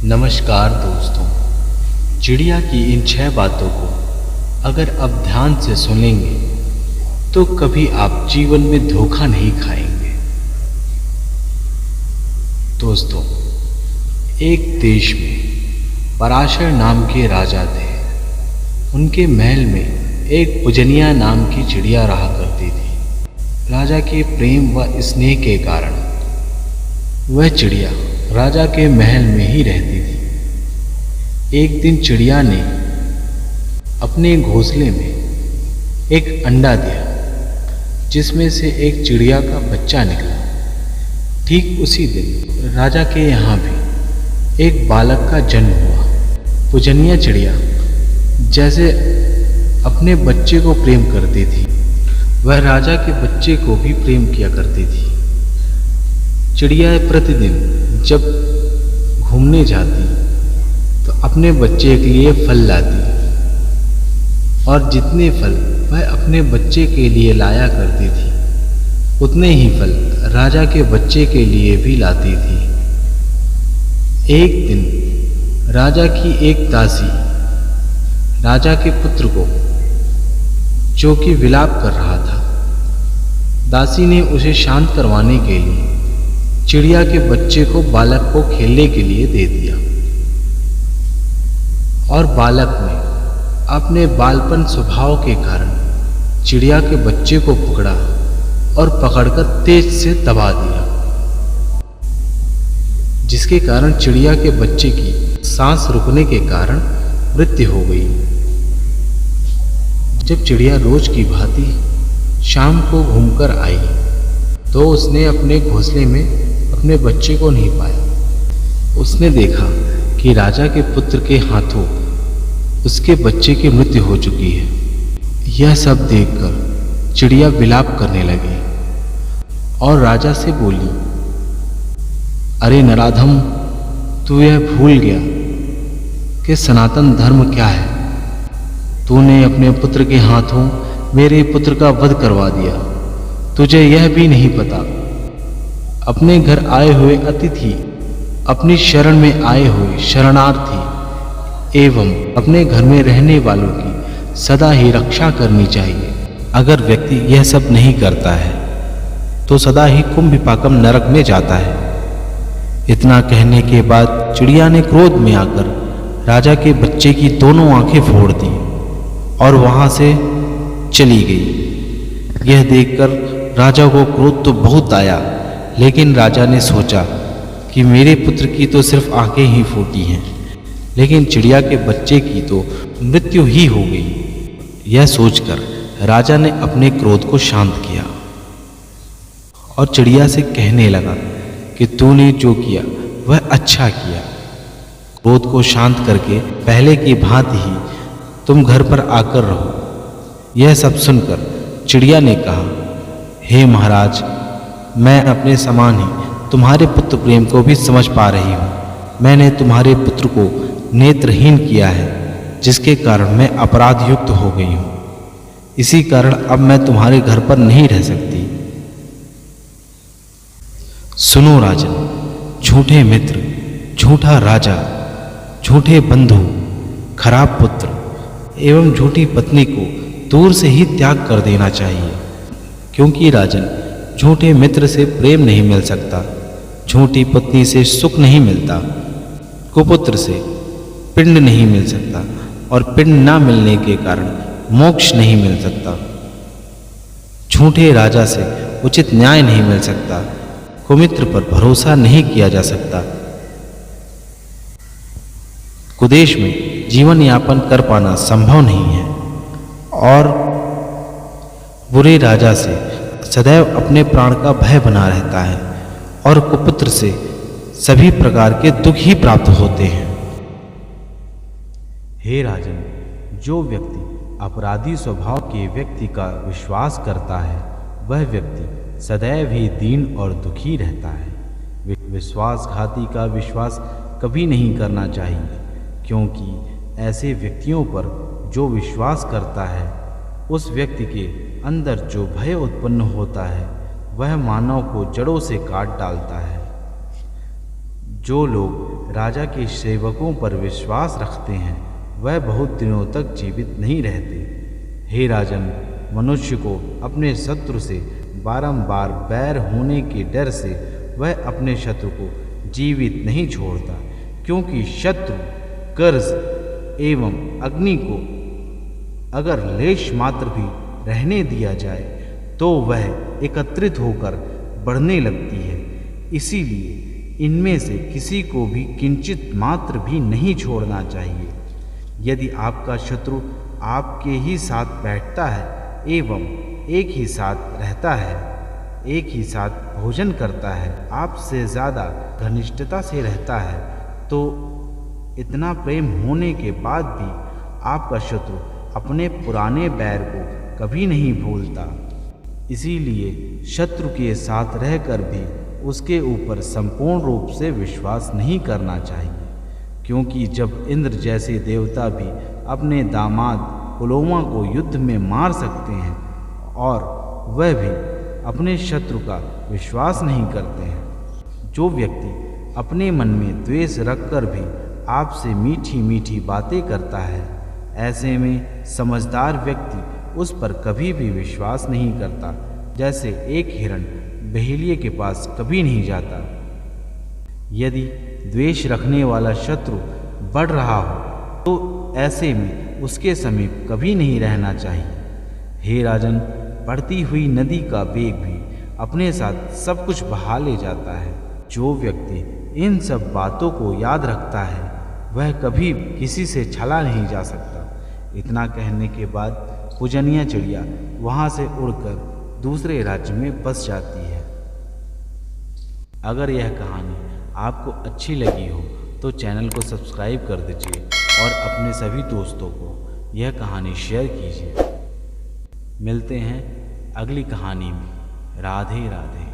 नमस्कार दोस्तों। चिड़िया की इन 6 बातों को अगर आप ध्यान से सुनेंगे तो कभी आप जीवन में धोखा नहीं खाएंगे। दोस्तों, एक देश में पराशर नाम के राजा थे। उनके महल में एक पूजनिया नाम की चिड़िया रहा करती थी। राजा के प्रेम व स्नेह के कारण वह चिड़िया राजा के महल में ही रहती थी। एक दिन चिड़िया ने अपने घोंसले में एक अंडा दिया, जिसमें से एक चिड़िया का बच्चा निकला। ठीक उसी दिन राजा के यहाँ भी एक बालक का जन्म हुआ। पूजनिया चिड़िया जैसे अपने बच्चे को प्रेम करती थी, वह राजा के बच्चे को भी प्रेम किया करती थी। चिड़िया प्रतिदिन जब घूमने जाती तो अपने बच्चे के लिए फल लाती, और जितने फल वह अपने बच्चे के लिए लाया करती थी, उतने ही फल राजा के बच्चे के लिए भी लाती थी। एक दिन राजा की एक दासी राजा के पुत्र को, जो कि विलाप कर रहा था, दासी ने उसे शांत करवाने के लिए चिड़िया के बच्चे को बालक को खेलने के लिए दे दिया। और बालक ने अपने बालपन स्वभाव के कारण चिड़िया के बच्चे को पकड़ा और पकड़कर तेज से दबा दिया, जिसके कारण चिड़िया के बच्चे की सांस रुकने के कारण मृत्यु हो गई। जब चिड़िया रोज की भांति शाम को घूमकर आई तो उसने अपने घोंसले में अपने बच्चे को नहीं पाया। उसने देखा कि राजा के पुत्र के हाथों उसके बच्चे की मृत्यु हो चुकी है। यह सब देखकर चिड़िया विलाप करने लगी और राजा से बोली, अरे नराधम, तू यह भूल गया कि सनातन धर्म क्या है। तूने अपने पुत्र के हाथों मेरे पुत्र का वध करवा दिया। तुझे यह भी नहीं पता, अपने घर आए हुए अतिथि, अपनी शरण में आए हुए शरणार्थी एवं अपने घर में रहने वालों की सदा ही रक्षा करनी चाहिए। अगर व्यक्ति यह सब नहीं करता है तो सदा ही कुंभिपाकम नरक में जाता है। इतना कहने के बाद चिड़िया ने क्रोध में आकर राजा के बच्चे की दोनों आंखें फोड़ दी और वहां से चली गई। यह देखकर राजा को क्रोध तो बहुत आया, लेकिन राजा ने सोचा कि मेरे पुत्र की तो सिर्फ आंखें ही फूटी हैं, लेकिन चिड़िया के बच्चे की तो मृत्यु ही हो गई। यह सोचकर राजा ने अपने क्रोध को शांत किया और चिड़िया से कहने लगा कि तूने जो किया वह अच्छा किया। क्रोध को शांत करके पहले की भांति ही तुम घर पर आकर रहो। यह सब सुनकर चिड़िया ने कहा, हे महाराज, मैं अपने समान ही तुम्हारे पुत्र प्रेम को भी समझ पा रही हूँ। मैंने तुम्हारे पुत्र को नेत्रहीन किया है, जिसके कारण मैं अपराध युक्त हो गई हूँ। इसी कारण अब मैं तुम्हारे घर पर नहीं रह सकती। सुनो राजन, झूठे मित्र, झूठा राजा, झूठे बंधु, खराब पुत्र एवं झूठी पत्नी को दूर से ही त्याग कर देना चाहिए, क्योंकि राजन, झूठे मित्र से प्रेम नहीं मिल सकता, झूठी पत्नी से सुख नहीं मिलता, कुपुत्र से पिंड नहीं मिल सकता और पिंड ना मिलने के कारण मोक्ष नहीं मिल सकता। झूठे राजा से उचित न्याय नहीं मिल सकता, कुमित्र पर भरोसा नहीं किया जा सकता। कुदेश में जीवन यापन कर पाना संभव नहीं है और बुरे राजा से सदैव अपने प्राण का भय बना रहता है और कुपुत्र से सभी प्रकार के दुख ही प्राप्त होते हैं। हे राजन, जो व्यक्ति अपराधी स्वभाव के व्यक्ति का विश्वास करता है, वह व्यक्ति सदैव ही दीन और दुखी रहता है। विश्वासघाती का विश्वास कभी नहीं करना चाहिए, क्योंकि ऐसे व्यक्तियों पर जो विश्वास करता है, उस व्यक्ति के अंदर जो भय उत्पन्न होता है, वह मानव को जड़ों से काट डालता है। जो लोग राजा के सेवकों पर विश्वास रखते हैं वह बहुत दिनों तक जीवित नहीं रहते। हे राजन, मनुष्य को अपने शत्रु से बारंबार बैर होने के डर से वह अपने शत्रु को जीवित नहीं छोड़ता, क्योंकि शत्रु, कर्ज एवं अग्नि को अगर लेश मात्र भी रहने दिया जाए तो वह एकत्रित होकर बढ़ने लगती है। इसीलिए इनमें से किसी को भी किंचित मात्र भी नहीं छोड़ना चाहिए। यदि आपका शत्रु आपके ही साथ बैठता है एवं एक ही साथ रहता है, एक ही साथ भोजन करता है, आपसे ज़्यादा घनिष्ठता से रहता है, तो इतना प्रेम होने के बाद भी आपका शत्रु अपने पुराने बैर को कभी नहीं भूलता। इसीलिए शत्रु के साथ रहकर भी उसके ऊपर संपूर्ण रूप से विश्वास नहीं करना चाहिए, क्योंकि जब इंद्र जैसे देवता भी अपने दामाद पुलोमा को युद्ध में मार सकते हैं और वह भी अपने शत्रु का विश्वास नहीं करते हैं। जो व्यक्ति अपने मन में द्वेष रखकर भी आपसे मीठी मीठी बातें करता है, ऐसे में समझदार व्यक्ति उस पर कभी भी विश्वास नहीं करता। जैसे एक हिरण बहेलिए के पास कभी नहीं जाता। यदि द्वेष रखने वाला शत्रु बढ़ रहा हो तो ऐसे में उसके समीप कभी नहीं रहना चाहिए। हे राजन, बढ़ती हुई नदी का वेग भी अपने साथ सब कुछ बहा ले जाता है। जो व्यक्ति इन सब बातों को याद रखता है वह कभी किसी से छला नहीं जा सकता। इतना कहने के बाद पूजनीय चिड़िया वहाँ से उड़कर दूसरे राज्य में बस जाती है। अगर यह कहानी आपको अच्छी लगी हो तो चैनल को सब्सक्राइब कर दीजिए और अपने सभी दोस्तों को यह कहानी शेयर कीजिए। मिलते हैं अगली कहानी में। राधे राधे।